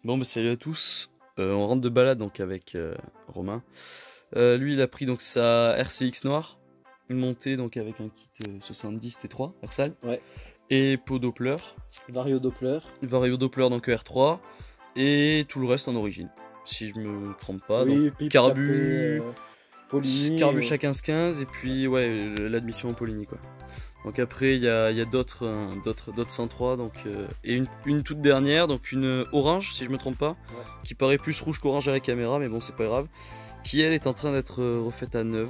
Bon bah salut à tous, on rentre de balade donc avec Romain. Lui il a pris donc sa RCX noire, une montée donc avec un kit 70 T3 Versal. Ouais. Et pot Doppler. Vario Doppler. Vario Doppler donc R3 et tout le reste en origine. Si je me trompe pas. Oui, donc pipe carbu, tapé, Poligny, carbu chaque 15-15 et puis ouais l'admission en Poligny quoi. Donc après il y a d'autres 103 donc, et une toute dernière, donc une orange si je me trompe pas, ouais. Qui paraît plus rouge qu'orange à la caméra mais bon c'est pas grave, qui elle est en train d'être refaite à neuve.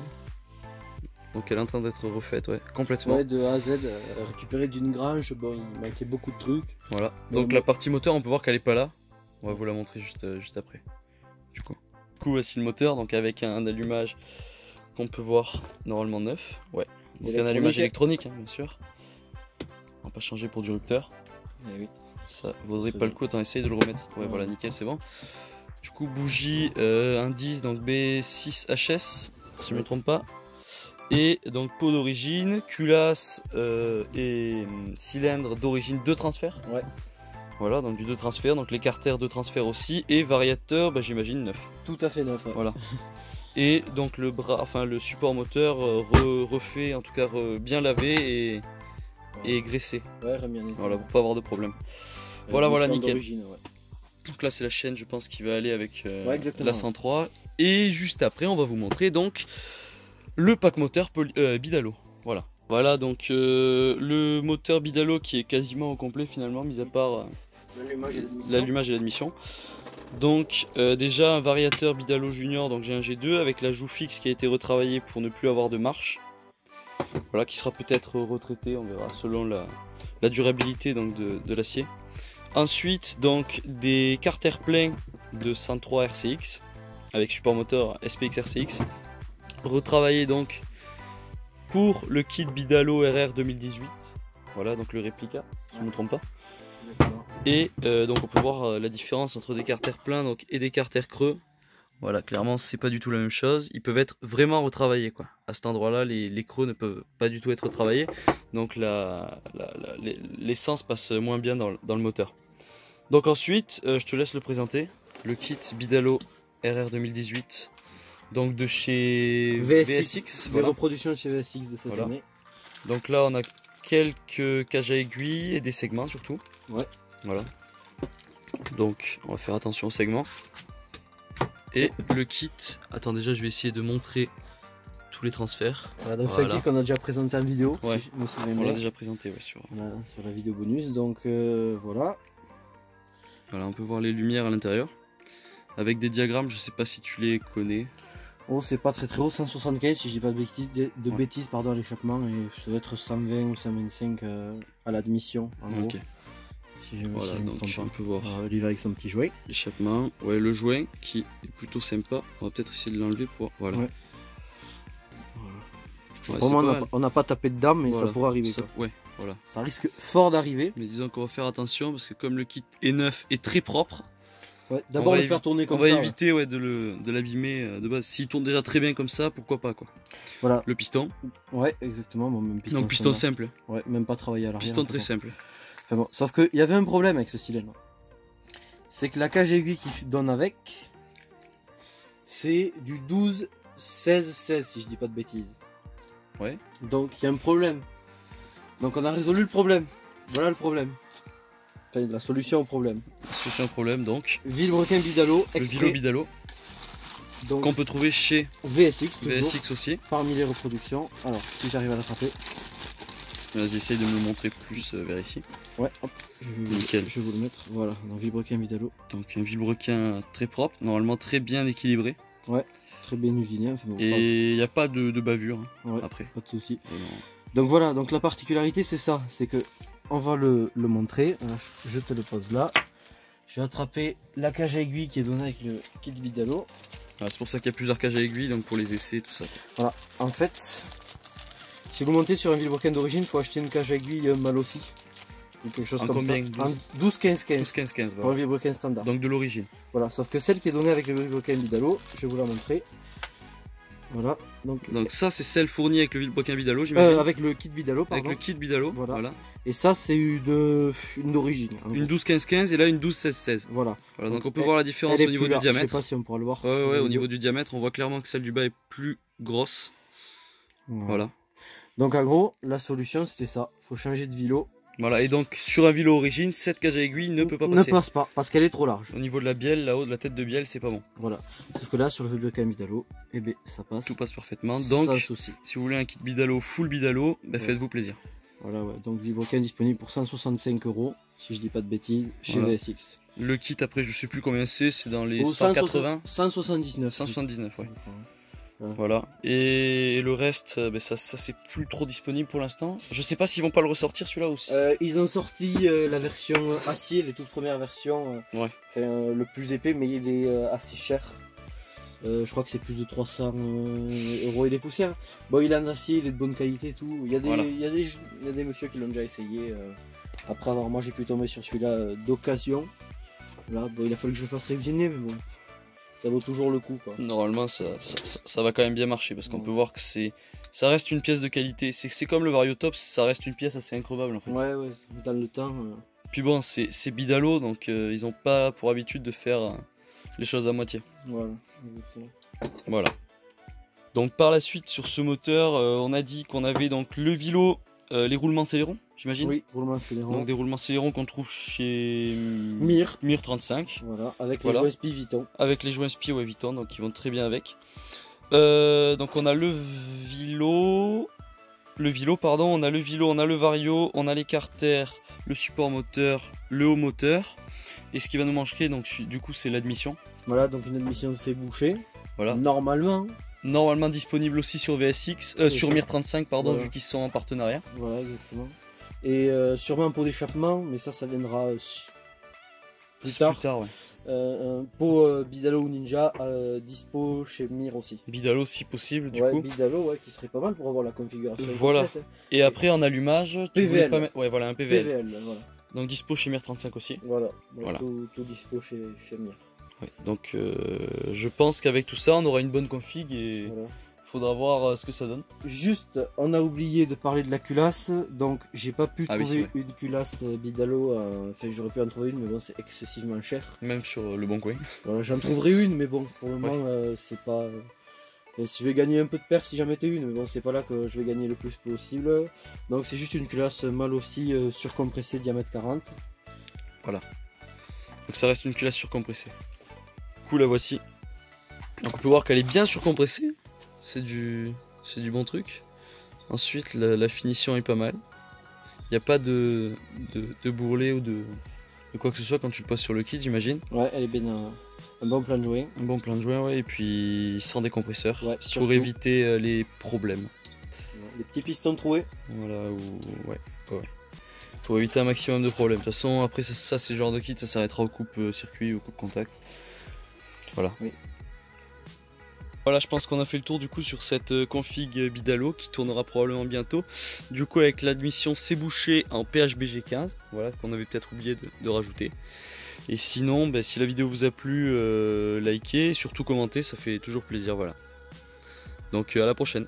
Donc elle est en train d'être refaite complètement. Ouais, de A à Z, récupérée d'une grange, bon il manquait beaucoup de trucs. Voilà, donc la partie moteur on peut voir qu'elle est pas là, on va vous la montrer juste après. Du coup voici le moteur donc avec un allumage qu'on peut voir normalement neuf, ouais. Donc un allumage électronique, hein, bien sûr. On va pas changer pour du rupteur. Eh oui. Ça vaudrait pas le coup, autant essayer de le remettre. Ouais, voilà, nickel, c'est bon. Du coup, bougie, indice, donc B6HS, si je me trompe pas. Et donc pot d'origine, culasse et cylindre d'origine de transfert. Ouais. Voilà, donc du 2 transfert, donc les carters de transfert aussi. Et variateur, bah, j'imagine neuf. Tout à fait neuf, ouais. Voilà. Et donc le bras, enfin le support moteur refait, en tout cas bien lavé et graissé. Ouais, remis en état. Voilà, pour pas avoir de problème. Voilà, nickel. Ouais. Donc là c'est la chaîne, je pense, qui va aller avec la 103. Et juste après, on va vous montrer donc le pack moteur Bidalo. Voilà donc le moteur Bidalo qui est quasiment au complet finalement, mis à part l'allumage et l'admission. Donc déjà un variateur Bidalo Junior, donc j'ai un G2 avec la joue fixe qui a été retravaillée pour ne plus avoir de marche. Voilà, qui sera peut-être retraité, on verra selon la durabilité donc de l'acier. Ensuite donc des carters pleins de 103 RCX avec support moteur SPX RCX, retravaillé donc pour le kit Bidalo RR 2018. Voilà, donc le réplica, si je ne me trompe pas. Et donc on peut voir la différence entre des carters pleins donc, et des carters creux. Voilà, clairement c'est pas du tout la même chose. Ils peuvent être vraiment retravaillés quoi. À cet endroit là les creux ne peuvent pas du tout être retravaillés. Donc l'essence passe moins bien dans le moteur. Donc ensuite je te laisse le présenter. Le kit Bidalo RR 2018. Donc de chez VSX. Des reproductions chez VSX de cette année. Donc là on a quelques cages à aiguilles et des segments surtout. Ouais. Voilà. Donc on va faire attention aux segments. Et le kit, attends déjà je vais essayer de montrer tous les transferts. Voilà, donc c'est un kit qu'on a déjà présenté en vidéo. Ouais, si je me souviens bien. On l'a déjà présenté sur la vidéo bonus. Donc voilà. Voilà, on peut voir les lumières à l'intérieur. Avec des diagrammes, je sais pas si tu les connais. Oh, c'est pas très haut, 175 si je dis pas de bêtises, pardon, à l'échappement, et ça doit être 120 ou 125 à l'admission en gros. Si je me donc on peut voir il va avec son petit jouet. L'échappement, ouais, le jouet qui est plutôt sympa. On va peut-être essayer de l'enlever pour voilà. Ouais. Ouais, on n'a pas tapé dedans, mais ça pourrait arriver. Ouais, voilà. Ça risque fort d'arriver. Mais disons qu'on va faire attention parce que comme le kit est neuf et très propre. Ouais, d'abord le faire tourner comme ça. On va éviter de l'abîmer de base. S'il tourne déjà très bien comme ça, pourquoi pas quoi. Voilà. Le piston. Ouais, exactement. Bon, même piston. Donc piston simple. Ouais, même pas travailler à l'arrière. Piston très simple. Enfin bon, sauf qu'il y avait un problème avec ce cylindre. C'est que la cage aiguille qui donne avec, c'est du 12-16-16 si je dis pas de bêtises. Ouais. Donc il y a un problème. Donc on a résolu le problème. Voilà le problème. Enfin, la solution au problème. Solution au problème donc. Vilebrequin Bidalo. Le Vilo Bidalo. Qu'on peut trouver chez VSX. VSX aussi. Parmi les reproductions. Alors si j'arrive à l'attraper. Vas-y, essaye de me le montrer plus vers ici. Ouais, hop. Nickel. Je vais vous le mettre. Voilà, donc vilebrequin Bidalo. Donc un vilebrequin très propre, normalement très bien équilibré. Ouais, très bien usiné. Enfin, bon, et il n'y a pas de bavure après. Pas de soucis. Donc voilà, donc la particularité c'est ça, c'est que on va le montrer. Alors, je te le pose là. Je vais attraper la cage à aiguille qui est donnée avec le kit Bidalo. C'est pour ça qu'il y a plusieurs cages à aiguilles, donc pour les essais, tout ça. Voilà, en fait, si vous montez sur un vilebrequin d'origine, il faut acheter une cage à aiguille mal aussi. Ou quelque chose comme combien, ça. 12-15-15. 12-15-15. Voilà. Pour un vilebrequin standard. Donc de l'origine. Voilà, sauf que celle qui est donnée avec le vilebrequin Bidalo, je vais vous la montrer. Voilà. Donc ça c'est celle fournie avec le vilebrequin Bidalo, j'imagine. Avec le kit Bidalo, pardon. Avec le kit Bidalo, voilà. Et ça c'est une d'origine. Une 12-15-15 et là une 12-16-16. Voilà. Donc on peut voir la différence au niveau du diamètre. Je sais pas si on pourra le voir. Ouais, au niveau du diamètre, on voit clairement que celle du bas est plus grosse. Voilà. Donc en gros, la solution c'était ça. Faut changer de vilo. Voilà, et donc sur un vilo origine, cette cage à aiguille ne peut pas passer. Ne passe pas, parce qu'elle est trop large. Au niveau de la bielle, là-haut de la tête de bielle, c'est pas bon. Voilà. Sauf que là, sur le vilebrequin Bidalo, eh ben, ça passe. Tout passe parfaitement. Donc, sans souci. Si vous voulez un kit Bidalo, full Bidalo, bah, faites-vous plaisir. Voilà, ouais. Donc vilebrequin disponible pour 165 €, si je dis pas de bêtises, chez VSX. Le kit, après, je sais plus combien c'est dans les 180 179. 179, ouais. Voilà, et le reste, ça c'est plus trop disponible pour l'instant. Je sais pas s'ils vont pas le ressortir celui-là aussi. Ils ont sorti la version acier, les toutes premières versions, le plus épais, mais il est assez cher. Je crois que c'est plus de 300 € et des poussières. Bon, il est en acier, il est de bonne qualité, tout. Il y a des messieurs qui l'ont déjà essayé. Après avoir moi j'ai pu tomber sur celui-là d'occasion. Là, bon, il a fallu que je le fasse révisionner, mais bon. Ça vaut toujours le coup, quoi. Normalement ça va quand même bien marcher parce qu'on peut voir que ça reste une pièce de qualité. C'est comme le Variotops, ça reste une pièce assez increvable en fait. Ouais, dans le temps. Puis bon, c'est Bidalo, donc ils ont pas pour habitude de faire les choses à moitié. Voilà. Donc par la suite sur ce moteur, on a dit qu'on avait donc le vilo, les roulements célérons, j'imagine. Oui, roulements célérons. Donc des roulements célérons qu'on trouve chez Mir 35. Voilà, avec les joints SPI Viton. Avec les joints SPI Viton, donc ils vont très bien avec. Donc on a le vilo, on a le vario, on a l'écarter, le support moteur, le haut moteur. Et ce qui va nous manquer, donc du coup, c'est l'admission. Voilà, donc une admission c'est bouché. Voilà. Normalement disponible aussi sur VSX, sur Mir 35 pardon, vu qu'ils sont en partenariat. Voilà, exactement. Et sûrement un pot d'échappement, mais ça viendra plus tard. Ouais. Pot Bidalo ou Ninja dispo chez Mir aussi. Bidalo si possible du coup. Bidalo qui serait pas mal pour avoir la configuration. Voilà. Complète. Et après en allumage, tu voulais pas mettre... voilà, un PVL. Voilà. Donc dispo chez Mir 35 aussi. Voilà. Tout dispo chez Mir. Ouais. Donc je pense qu'avec tout ça on aura une bonne config et faudra voir ce que ça donne. Juste, on a oublié de parler de la culasse, donc j'ai pas pu trouver une culasse Bidalo, enfin j'aurais pu en trouver une mais bon c'est excessivement cher. Même sur le bon coin. Voilà, j'en trouverai une mais bon pour le moment c'est pas... Enfin, je vais gagner un peu de perf si j'en mettais une mais bon c'est pas là que je vais gagner le plus possible. Donc c'est juste une culasse mal aussi surcompressée diamètre 40. Voilà. Donc ça reste une culasse surcompressée. Du coup la voici. Donc on peut voir qu'elle est bien surcompressée. C'est du bon truc. Ensuite la finition est pas mal. Il n'y a pas de bourrelet ou de quoi que ce soit quand tu le poses sur le kit j'imagine. Ouais, elle est bien un bon plan de joint. Un bon plan de joint ouais, et puis sans décompresseur pour éviter les problèmes. Des petits pistons troués. Voilà, Faut éviter un maximum de problèmes. De toute façon après ça c'est le genre de kit, ça s'arrêtera au coupe circuit ou coupe contact. Voilà. Oui. Voilà, je pense qu'on a fait le tour du coup sur cette config Bidalo qui tournera probablement bientôt. Du coup avec l'admission c'est bouché en PHBG 15, voilà, qu'on avait peut-être oublié de rajouter. Et sinon, si la vidéo vous a plu, likez, surtout commentez, ça fait toujours plaisir, voilà. Donc à la prochaine.